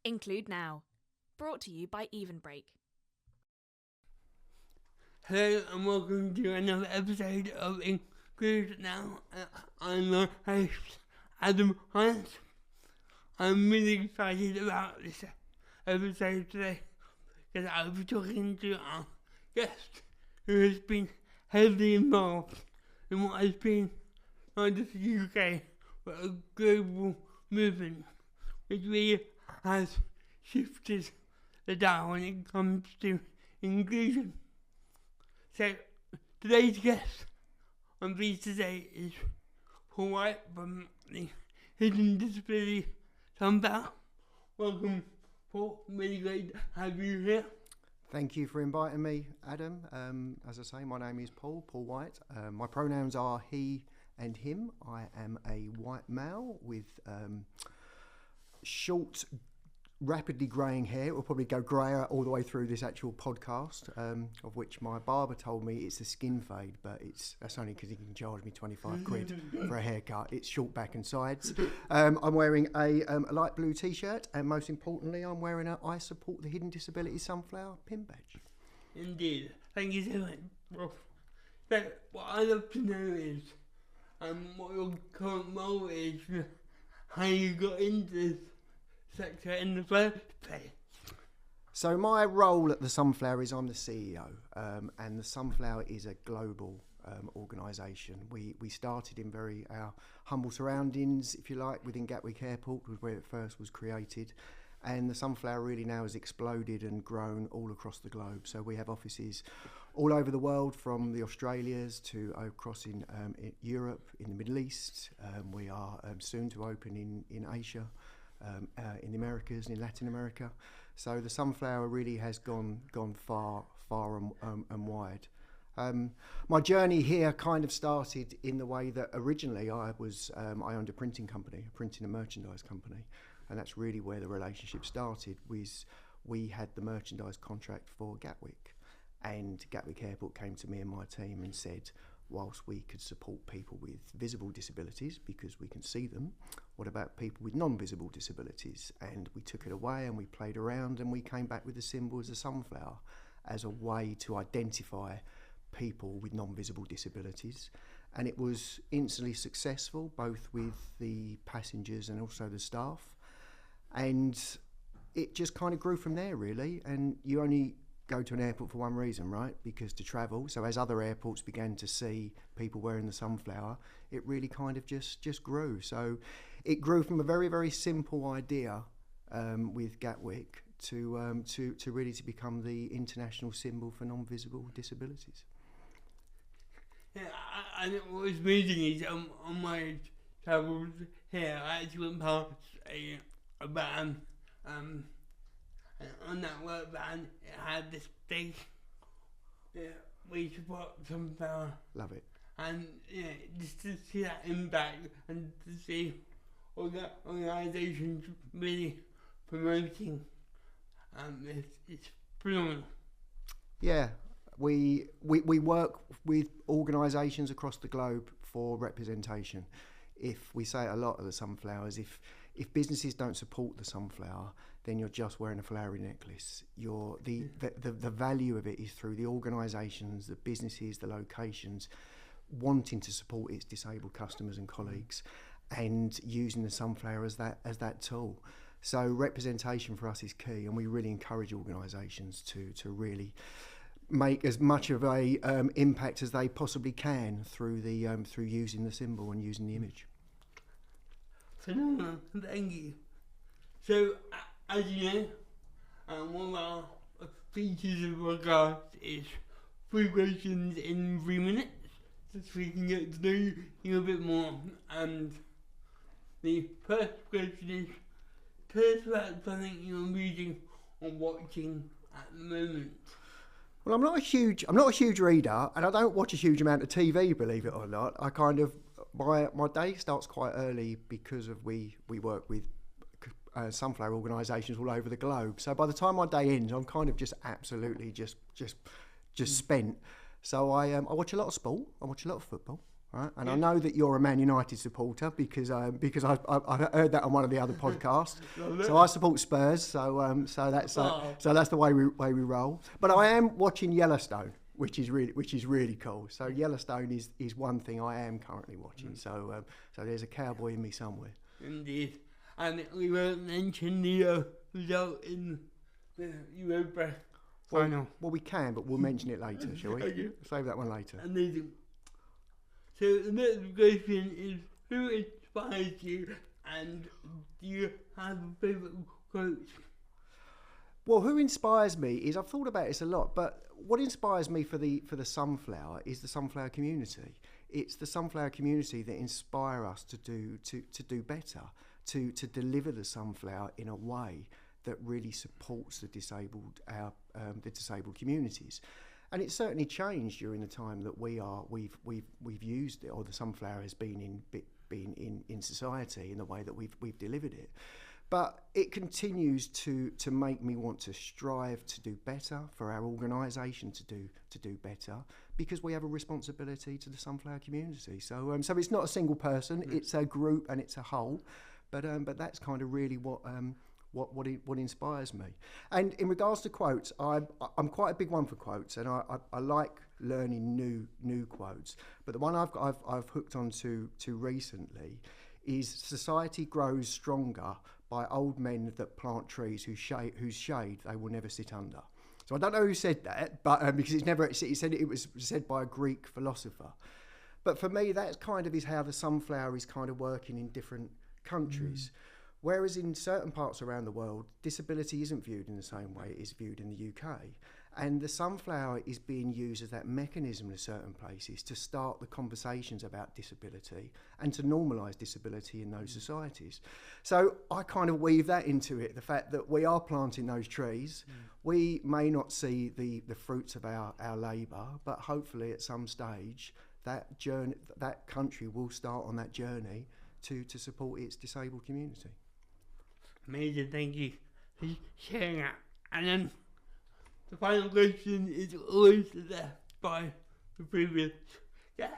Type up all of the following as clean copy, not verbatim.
Include now. Brought to you by Even Break. Hello and welcome to another episode of Include Now. I'm your host, Adam Hyland. I'm really excited about this episode today because I'll be talking to our guest who has been heavily involved in what has been not just the UK but a global movement which really has shifted the dial when it comes to inclusion. So, today's guest, I'm pleased to say, is Paul White from the Hidden Disabilities Sunflower. Welcome, Paul. Really great to have you here. Thank you for inviting me, Adam. As I say, my name is Paul White. My pronouns are he and him. I am a white male with short, rapidly greying hair. It will probably go greyer all the way through this actual podcast, of which my barber told me it's a skin fade, but that's only because he can charge me 25 quid for a haircut. It's short back and sides. I'm wearing a light blue t-shirt, and most importantly, I'm wearing a I Support the Hidden Disabilities Sunflower pin badge. Indeed. Thank you so much, Prof. So, what I'd love to know is what your current role is, how you got into this sector in the first place. So my role at the Sunflower is I'm the CEO, and the Sunflower is a global organisation. We started in very humble surroundings, if you like, within Gatwick Airport, was where it first was created, and the Sunflower really now has exploded and grown all across the globe. So we have offices all over the world, from the Australias to across in Europe, in the Middle East. We are soon to open in Asia, in the Americas, in Latin America. So the Sunflower really has gone far and wide. My journey here kind of started in the way that originally I owned a printing company, a printing and merchandise company, and that's really where the relationship started. We had the merchandise contract for Gatwick, and Gatwick Airport came to me and my team and said, whilst we could support people with visible disabilities because we can see them, what about people with non-visible disabilities? And we took it away and we played around, and we came back with the symbol as a sunflower as a way to identify people with non-visible disabilities. And it was instantly successful, both with the passengers and also the staff. And it just kind of grew from there, really. And you only go to an airport for one reason, right? Because to travel. So as other airports began to see people wearing the sunflower, it really kind of just grew. So it grew from a very, very simple idea with Gatwick to really to become the international symbol for non-visible disabilities. Yeah, I what was amazing is on my travels here, I actually went past a van, and on that work van, it had this big We Support Sunflower. Love it. And just to see that impact and to see all the organisations really promoting it's phenomenal. Yeah, we work with organisations across the globe for representation. If we say it a lot of the Sunflowers, if businesses don't support the Sunflower, then you're just wearing a flowery necklace. The value of it is through the organisations, the businesses, the locations wanting to support its disabled customers and colleagues, and using the Sunflower as that tool. So representation for us is key, and we really encourage organisations to really make as much of a impact as they possibly can through using the symbol and using the image. Phenomenal, thank you. So, as you know, one of our features of the podcast is 3 questions in 3 minutes, so we can get to know you a bit more. And the first question is, tell us about something you're reading or watching at the moment. Well, I'm not a huge reader, and I don't watch a huge amount of TV, believe it or not. I kind of my day starts quite early because of we work with sunflower organisations all over the globe. So by the time my day ends, I'm kind of just absolutely just spent. So I watch a lot of sport. I watch a lot of football. right? And I know that you're a Man United supporter because I heard that on one of the other podcasts. So I support Spurs. So that's the way we roll. But I am watching Yellowstone, which is really cool. So Yellowstone is one thing I am currently watching. So there's a cowboy in me somewhere. Indeed. And we won't mention the result in the Europa final. Well, we can, but we'll mention it later, shall we? Okay. Save that one later. Amazing. So the next question is, who inspires you, and do you have a favourite quote? Well, who inspires me is, I've thought about this a lot, but what inspires me for the sunflower is the sunflower community. It's the sunflower community that inspire us to do better, to deliver the sunflower in a way that really supports the disabled communities. And it's certainly changed during the time that we've used it, or the sunflower has been in society in the way that we've delivered it. But it continues to make me want to strive to do better, for our organisation to do better, because we have a responsibility to the sunflower community. So it's not a single person; it's a group and it's a whole. But that's kind of really what inspires me. And in regards to quotes, I'm quite a big one for quotes, and I like learning new quotes. But the one I've hooked onto recently is, "Society grows stronger by old men that plant trees whose shade they will never sit under." So I don't know who said that, but because it was said by a Greek philosopher. But for me, that kind of is how the sunflower is kind of working in different countries. Whereas in certain parts around the world, disability isn't viewed in the same way it is viewed in the UK. And the sunflower is being used as that mechanism in certain places to start the conversations about disability and to normalise disability in those societies. So I kind of weave that into it, the fact that we are planting those trees. We may not see the fruits of our labour, but hopefully at some stage that country will start on that journey to support its disabled community. Amazing, thank you for sharing that. And then the final question is always left by the previous guest.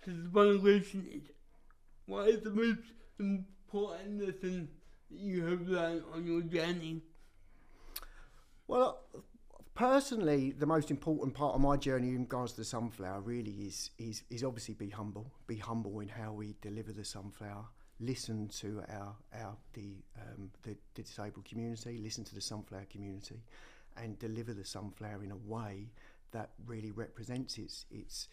So the final question is, what is the most important lesson that you have learned on your journey? Well, personally, the most important part of my journey in regards to the sunflower really is obviously be humble. Be humble in how we deliver the sunflower. Listen to the disabled community. Listen to the sunflower community, and deliver the sunflower in a way that really represents its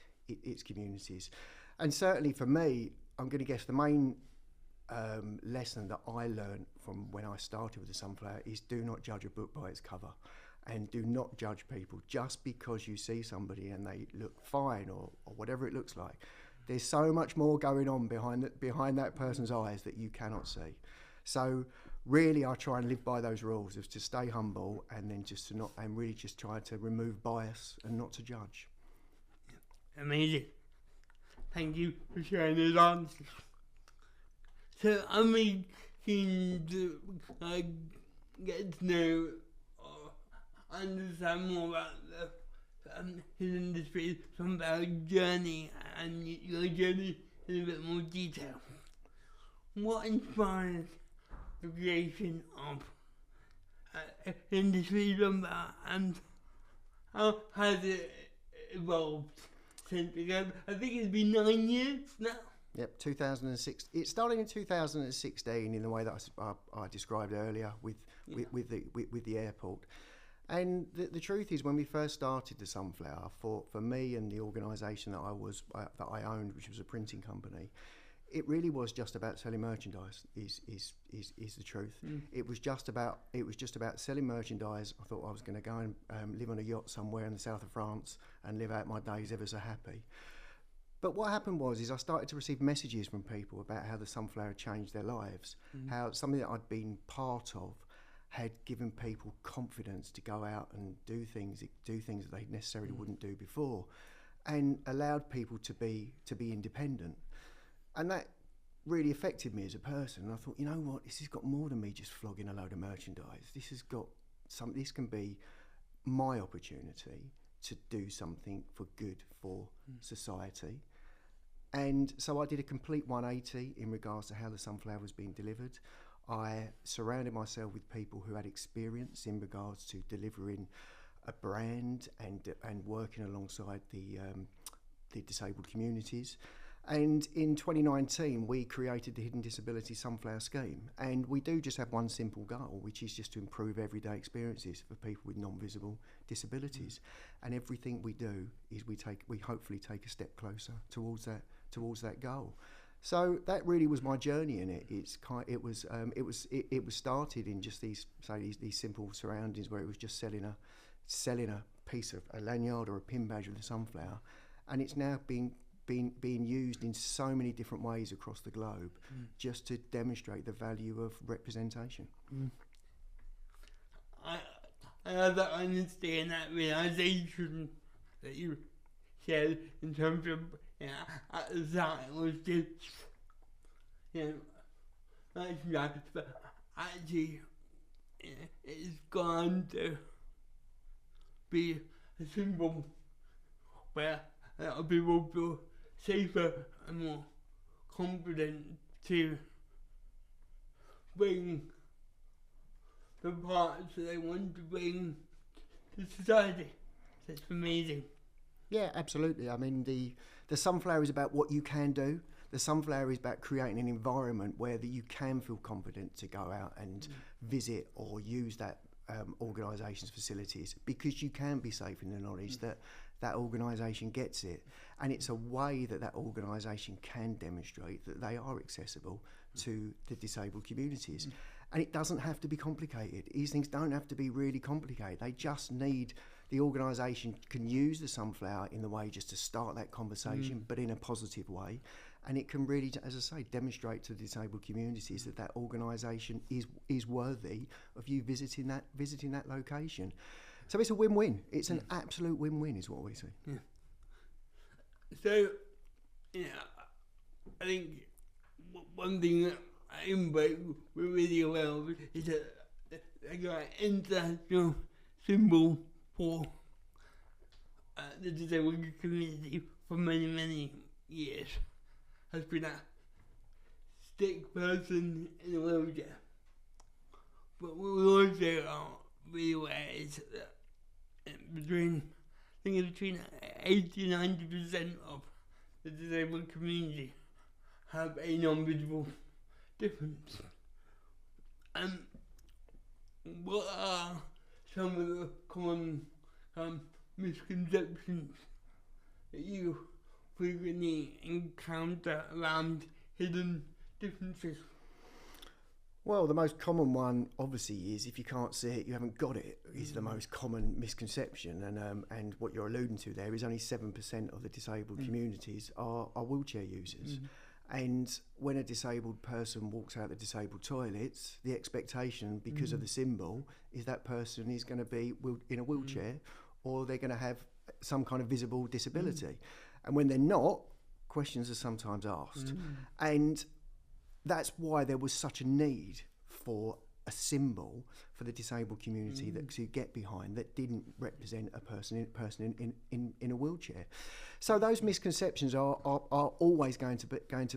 communities. And certainly for me, I'm going to guess the main lesson that I learned from when I started with the sunflower is, do not judge a book by its cover. And do not judge people just because you see somebody and they look fine or whatever it looks like. There's so much more going on behind that person's eyes that you cannot see. So really, I try and live by those rules of to stay humble, and then just to not, and really just try to remove bias and not to judge. Amazing. Thank you for sharing those answers. So I'm really keen to get to know or understand more about his industry, some about journey and your journey in a bit more detail. What inspires the creation of industry lumber, and how has it evolved since? Because I think it's been 9 years now. Yep, 2006. It started in 2016 in the way that I described earlier with the airport. And the truth is, when we first started the Sunflower, for me and the organisation that I owned, which was a printing company, it really was just about selling merchandise. Is the truth. It was just about selling merchandise. I thought I was going to go and live on a yacht somewhere in the south of France and live out my days ever so happy. But what happened was I started to receive messages from people about how the Sunflower changed their lives, how something that I'd been part of had given people confidence to go out and do things that they necessarily wouldn't do before, and allowed people to be independent. And that really affected me as a person. And I thought, you know what, this has got more than me just flogging a load of merchandise. This can be my opportunity to do something for good for society. And so I did a complete 180 in regards to how the sunflower was being delivered. I surrounded myself with people who had experience in regards to delivering a brand and working alongside the disabled communities. And in 2019, we created the Hidden Disability Sunflower Scheme. And we do just have one simple goal, which is just to improve everyday experiences for people with non-visible disabilities. And everything we do is we hopefully take a step closer towards that goal. So that really was my journey in it. It was started in just these simple surroundings where it was just selling a piece of a lanyard or a pin badge of the sunflower, and it's now being used in so many different ways across the globe, just to demonstrate the value of representation. I have to understand that realisation that you shared in terms of, at the time it was just, that's nice, but actually, it's gone to be a symbol where a lot of people feel safer and more confident to bring the parts that they want to bring to society. That's amazing. Yeah, absolutely. I mean, the sunflower is about what you can do. The sunflower is about creating an environment where you can feel confident to go out and visit or use that organisation's facilities, because you can be safe in the knowledge that organisation gets it, and it's a way that organisation can demonstrate that they are accessible to the disabled communities. And it doesn't have to be complicated. These things don't have to be really complicated. They just need, the organisation can use the sunflower in the way just to start that conversation, but in a positive way. And it can really, as I say, demonstrate to the disabled communities that organisation is worthy of you visiting that location. So it's a win-win. It's an absolute win-win, is what we see. Yeah. So, I think one thing that we're really aware of is that an international symbol for the disabled community for many, many years has been a stick person in a wheelchair. But what we also are really aware is that between 80 and 90% of the disabled community have a non-visible difference. What are some of the common misconceptions that you frequently encounter around hidden differences? Well, the most common one, obviously, is if you can't see it, you haven't got it, is the most common misconception. And what you're alluding to there is only 7% of the disabled communities are wheelchair users. And when a disabled person walks out the disabled toilets, the expectation, because of the symbol, is that person is going to be in a wheelchair, or they're going to have some kind of visible disability. And when they're not, questions are sometimes asked. And that's why there was such a need for a symbol for the disabled community that to get behind, that didn't represent a person in a wheelchair. So those misconceptions are always going to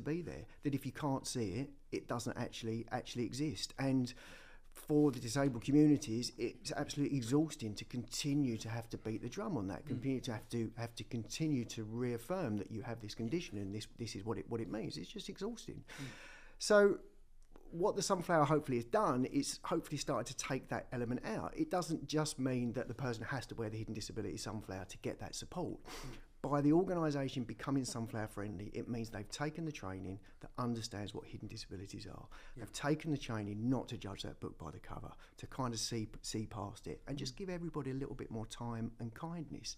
be there. That if you can't see it, it doesn't actually exist. And for the disabled communities, it's absolutely exhausting to continue to have to beat the drum on that, continue to have to continue to reaffirm that you have this condition and this is what it means. It's just exhausting. So what the sunflower hopefully has done is hopefully started to take that element out. It doesn't just mean that the person has to wear the hidden disability sunflower to get that support. By the organisation becoming sunflower friendly, it means they've taken the training that understands what hidden disabilities are. They've taken the training not to judge that book by the cover, to kind of see past it and just give everybody a little bit more time and kindness.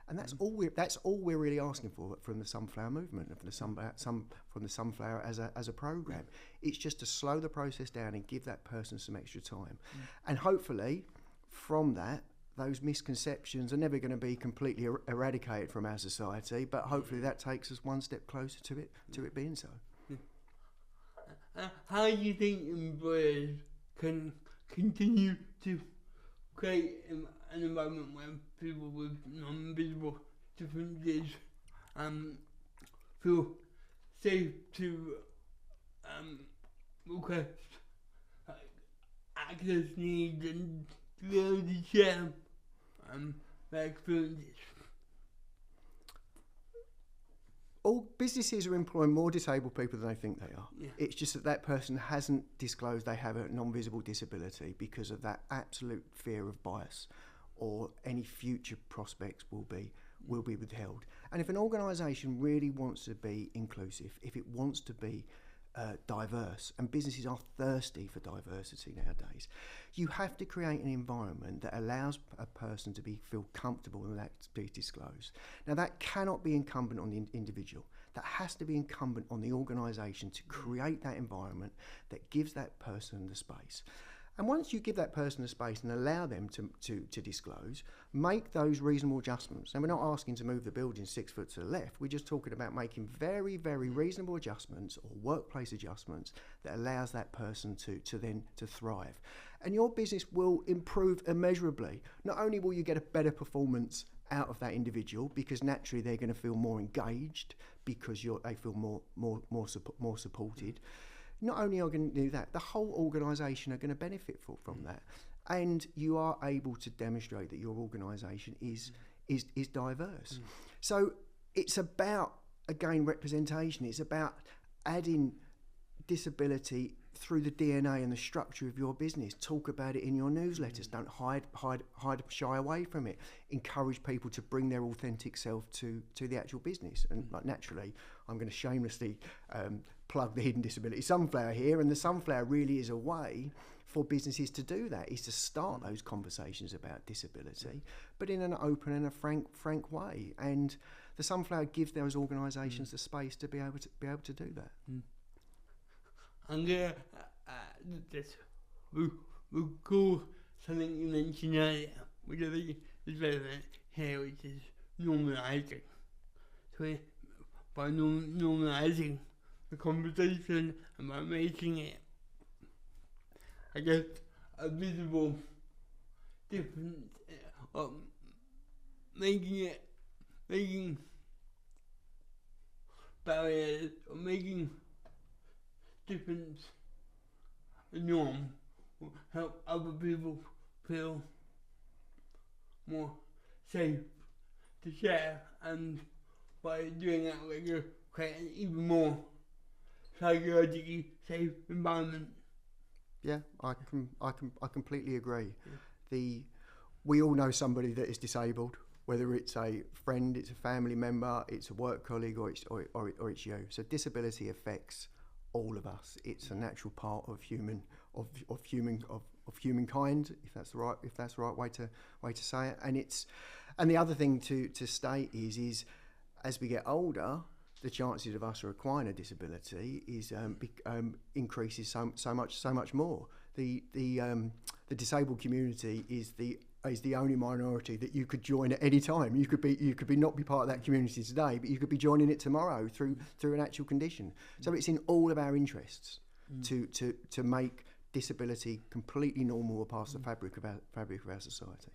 And that's all we're really asking for from the sunflower movement and from the sunflower as a program. It's just to slow the process down and give that person some extra time. And hopefully, from that, those misconceptions are never going to be completely eradicated from our society. But hopefully, that takes us one step closer to it being so. How do you think employers can continue to create an environment where people with non-visible differences feel safe to request access needs and to be able to share their experiences. All businesses are employing more disabled people than they think they are. Yeah. It's just that that person hasn't disclosed they have a non-visible disability because of that absolute fear of bias, or any future prospects will be withheld. And if an organisation really wants to be inclusive, if it wants to be diverse, and businesses are thirsty for diversity nowadays, you have to create an environment that allows a person to feel comfortable and that to be disclosed. Now that cannot be incumbent on the individual. That has to be incumbent on the organisation to create that environment that gives that person the space. And once you give that person the space and allow them to disclose, make those reasonable adjustments. And we're not asking to move the building 6 foot to the left. We're just talking about making very, very reasonable adjustments or workplace adjustments that allows that person to thrive. And your business will improve immeasurably. Not only will you get a better performance out of that individual, because naturally they're going to feel more engaged because they feel more supported. Not only are you going to do that, the whole organisation are going to benefit from that. And you are able to demonstrate that your organisation is diverse. So it's about, again, representation. It's about adding disability through the DNA and the structure of your business. Talk about it in your newsletters. Don't shy away from it. Encourage people to bring their authentic self to the actual business. And like, naturally, I'm going to shamelessly plug the Hidden Disability Sunflower here, and the Sunflower really is a way for businesses to do that, is to start those conversations about disability, but in an open and a frank way. And the Sunflower gives those organisations the space to be able to do that. I'm gonna just recall something you mentioned earlier, which I think is relevant here, which is normalising. So by normalising the conversation and by making it, I guess, a visible difference, making barriers, or making difference the norm, will help other people feel more safe to share, and by doing that we can create an even more psychologically safe environment. Yeah, I completely agree. We all know somebody that is disabled, whether it's a friend, it's a family member, it's a work colleague, or it's you. So disability affects all of us. It's a natural part of humankind, if that's the right way to say it. And the other thing to state is as we get older, the chances of us acquiring a disability increases so much more. The disabled community is the only minority that you could join at any time. You could not be part of that community today, but you could be joining it tomorrow through an actual condition. So it's in all of our interests to make disability completely normal past the fabric of our society.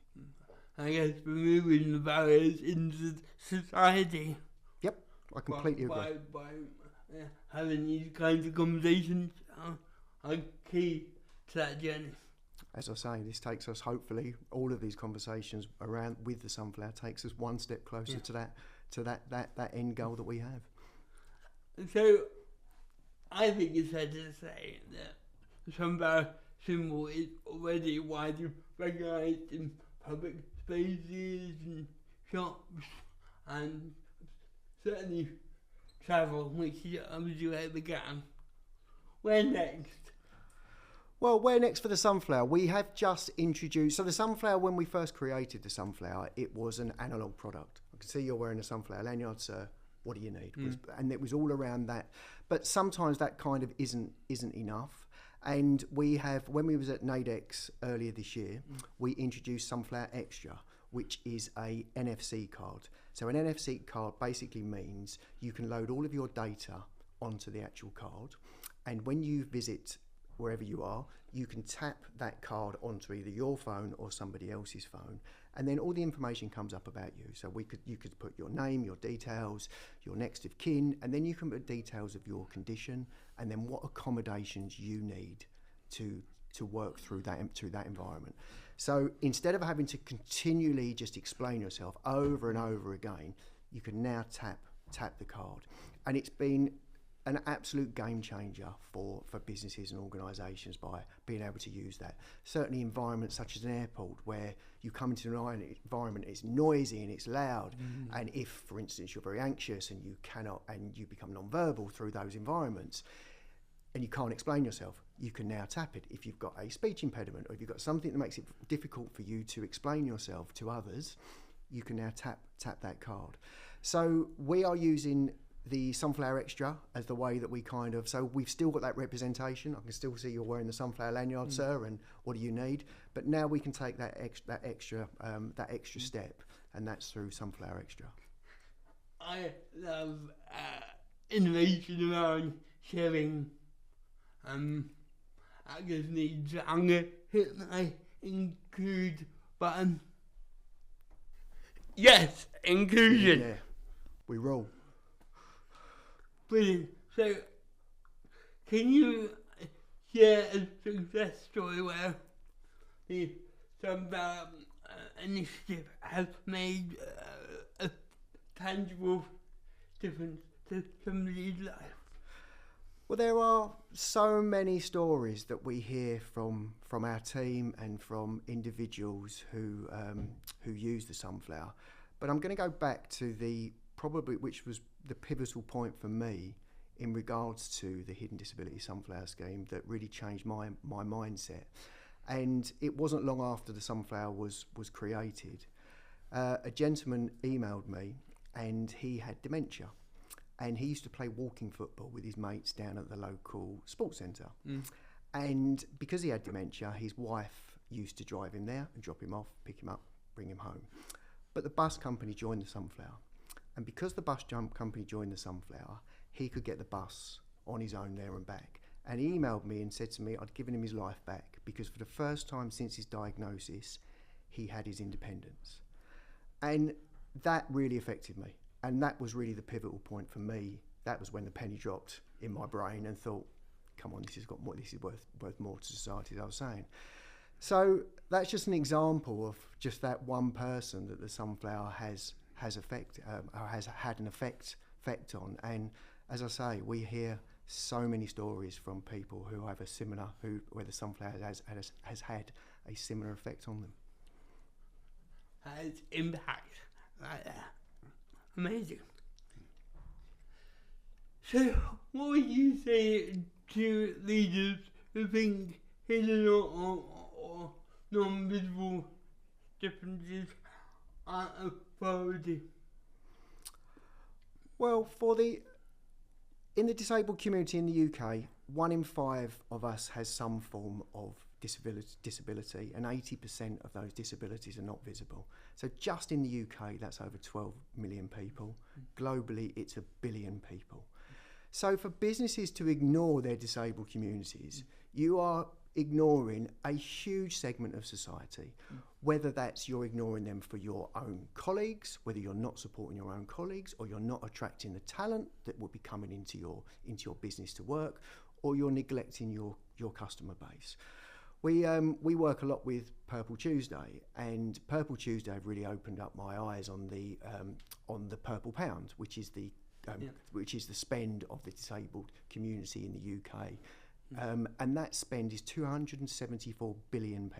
I guess removing the barriers into society. Yep, I completely agree. By having these kinds of conversations are key to that journey. As I say, this takes us, hopefully, all of these conversations around with the Sunflower takes us one step closer to that end goal that we have. So, I think it's fair to say that the Sunflower symbol is already widely recognised in public spaces and shops, and certainly travel, which is obviously where it began. Where next? Well, where next for the Sunflower? We have just introduced... So the Sunflower, when we first created the Sunflower, it was an analogue product. I can see you're wearing a Sunflower lanyard, sir. What do you need? And it was all around that. But sometimes that kind of isn't enough. And we have, when we was at NAIDEX earlier this year, we introduced Sunflower Extra, which is a NFC card. So an NFC card basically means you can load all of your data onto the actual card. And when you visit wherever you are, you can tap that card onto either your phone or somebody else's phone, and then all the information comes up about you. So you could put your name, your details, your next of kin, and then you can put details of your condition, and then what accommodations you need to work through that environment. So instead of having to continually just explain yourself over and over again, you can now tap the card, and it's been an absolute game changer for businesses and organisations by being able to use that. Certainly environments such as an airport, where you come into an environment, it's noisy and it's loud, and if, for instance, you're very anxious and you become non-verbal through those environments, and you can't explain yourself, you can now tap it. If you've got a speech impediment, or if you've got something that makes it difficult for you to explain yourself to others, you can now tap that card. So we are using the Sunflower Extra as the way that we so we've still got that representation. I can still see you're wearing the Sunflower lanyard, sir, and what do you need? But now we can take that extra step, and that's through Sunflower Extra. I love innovation around sharing access needs. I'm going to hit my include button. Yes, inclusion. Yeah, we roll. Brilliant. So, can you share a success story where the Sunflower initiative has made a tangible difference to somebody's life? Well, there are so many stories that we hear from our team and from individuals who use the Sunflower. But I'm going to go back to which was the pivotal point for me in regards to the Hidden Disability Sunflower Scheme that really changed my mindset. And it wasn't long after the Sunflower was created. A gentleman emailed me, and he had dementia. And he used to play walking football with his mates down at the local sports centre. And because he had dementia, his wife used to drive him there and drop him off, pick him up, bring him home. But the bus company joined the Sunflower. And because the bus company joined the Sunflower, he could get the bus on his own there and back. And he emailed me and said to me I'd given him his life back, because for the first time since his diagnosis, he had his independence. And that really affected me. And that was really the pivotal point for me. That was when the penny dropped in my brain and thought, come on, this is worth more to society, as I was saying. So that's just an example of just that one person that the Sunflower has had an effect on. And as I say, we hear so many stories from people who have where the Sunflower has had a similar effect on them. Has impact like that. Amazing. So, what would you say to leaders who think hidden or non-visible differences are a priority? Well, in the disabled community in the UK, 1 in 5 of us has some form of disability, and 80% of those disabilities are not visible. So just in the UK, that's over 12 million people. Globally, it's 1 billion people. So for businesses to ignore their disabled communities, you are ignoring a huge segment of society, whether that's you're ignoring them for your own colleagues, whether you're not supporting your own colleagues, or you're not attracting the talent that would be coming into your business to work, or you're neglecting your customer base. We work a lot with Purple Tuesday, and Purple Tuesday have really opened up my eyes on the Purple Pound, which is the spend of the disabled community in the UK. And that spend is £274 billion.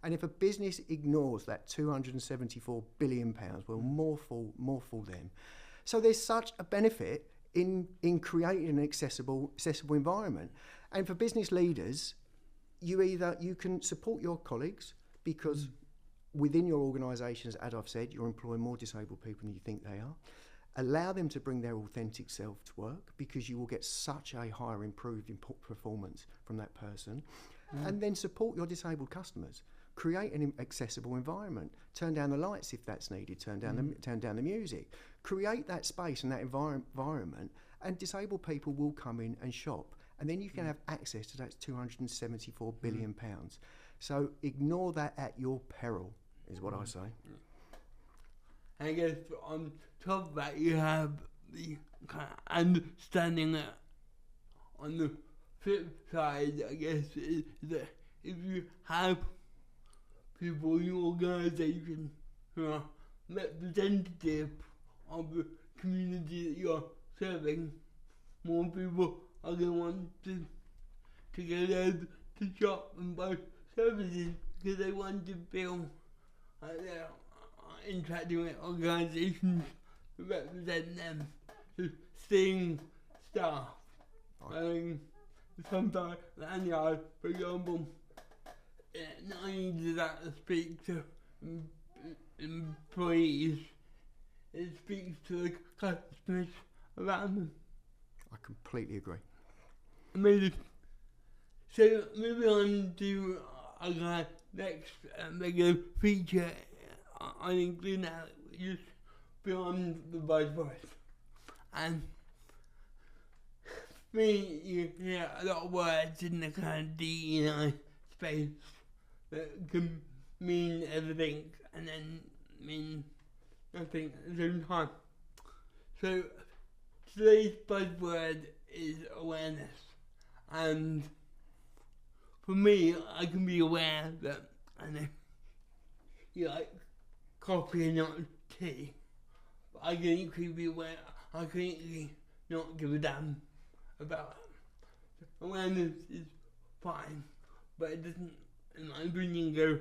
And if a business ignores that £274 billion, well, more fool them. So there's such a benefit in creating an accessible environment. And for business leaders, you can support your colleagues, because within your organisations, as I've said, you're employing more disabled people than you think they are. Allow them to bring their authentic self to work, because you will get such a higher improved performance from that person. And then support your disabled customers. Create an accessible environment. Turn down the lights if that's needed. Turn down the music. Create that space and that environment, and disabled people will come in and shop. And then you can have access to that £274 billion. So ignore that at your peril, is what I say. I guess on top of that, you have the kind of understanding that on the flip side, I guess, is that if you have people in your organisation who are representative of the community that you're serving, more people are going to want to go there to shop and buy services because they want to feel like they're interacting with organisations that represent them. So seeing staff, sometimes lanyard, for example, not only does that speak to employees, it speaks to the customers around them. I completely agree. Amazing. So moving on to our next regular feature, I include now just beyond the buzzword. And me, you hear a lot of words in the kind of DEI space that can mean everything and then mean nothing at the same time. So today's buzzword is awareness, and for me, I can be aware that you like coffee and not tea, but I can equally be aware I can equally not give a damn about it. Awareness is fine, but it doesn't, in my opinion, go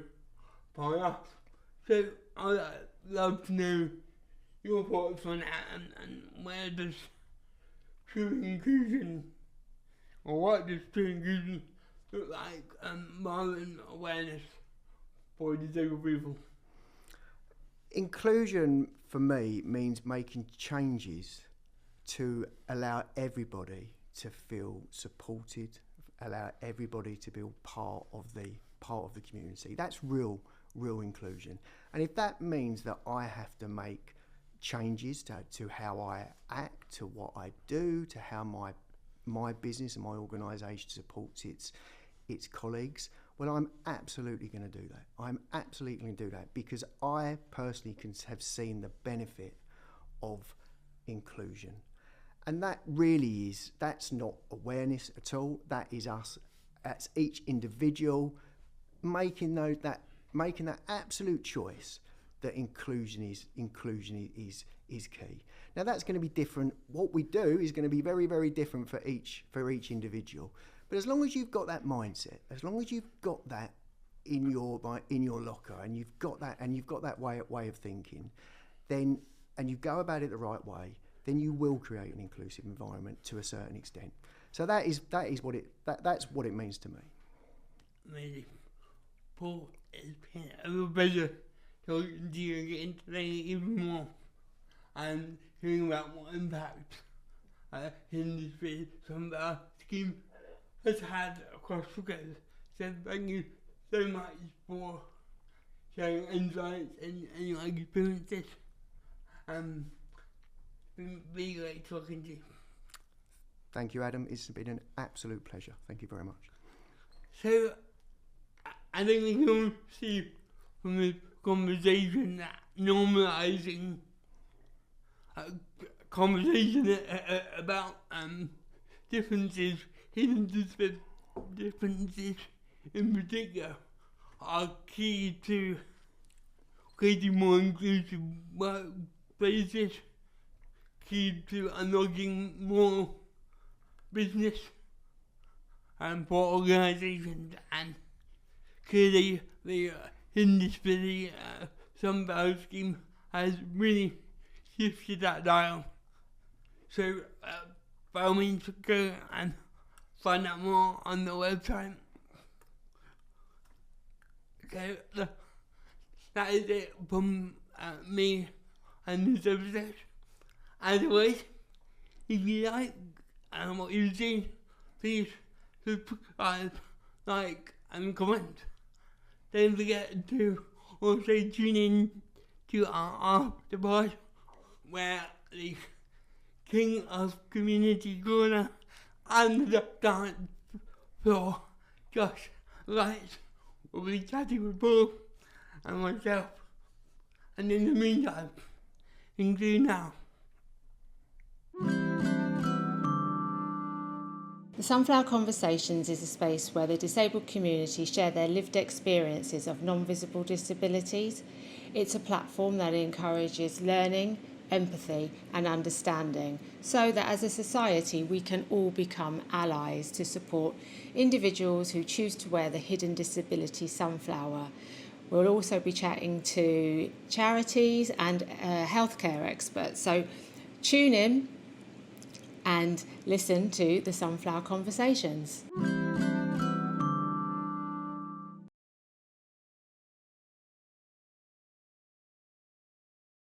far enough. So I'd love to know your thoughts on that, and where does true inclusion, or what does true inclusion look like, rather than awareness for disabled people? Inclusion for me means making changes to allow everybody to feel supported, allow everybody to feel part of the community. That's real inclusion. And if that means that I have to make changes to how I act, to what I do, to how my business and my organisation supports its colleagues, well, I'm absolutely going to do that. I'm absolutely going to do that because I personally have seen the benefit of inclusion. And that really is, that's not awareness at all. That is us, that's each individual making that absolute choice that inclusion is key. Now that's going to be different. What we do is going to be very, very different for each individual. But as long as you've got that mindset, as long as you've got that in your locker, and you've got that way of thinking, then, and you go about it the right way, then you will create an inclusive environment to a certain extent. So that's what it means to me. Amazing. Paul, it's been a real pleasure talking to you again today even more, and hearing about what impact industry some of our scheme has had across the globe. So thank you so much for sharing insights and your experiences. It's been really great talking to you. Thank you, Adam. It's been an absolute pleasure. Thank you very much. So, I think we can see from this conversation that normalising conversation about differences, hidden differences in particular, are key to creating more inclusive workplaces, key to unlocking more business for organisations, and clearly the industry Sunbelt scheme has really shifted that dial. So by all means, go and find out more on the website. Okay, that is it from me and this episode. As always, if you like what you see, please subscribe, like and comment. Don't forget to also tune in to our afterparty, where the King of Community Corner and the dance floor. Josh Lights will be chatting with Paul and myself. And in the meantime, enjoy now. The Sunflower Conversations is a space where the disabled community share their lived experiences of non-visible disabilities. It's a platform that encourages learning, empathy and understanding, so that as a society we can all become allies to support individuals who choose to wear the hidden disability sunflower. We'll also be chatting to charities and healthcare experts, so tune in and listen to the Sunflower Conversations.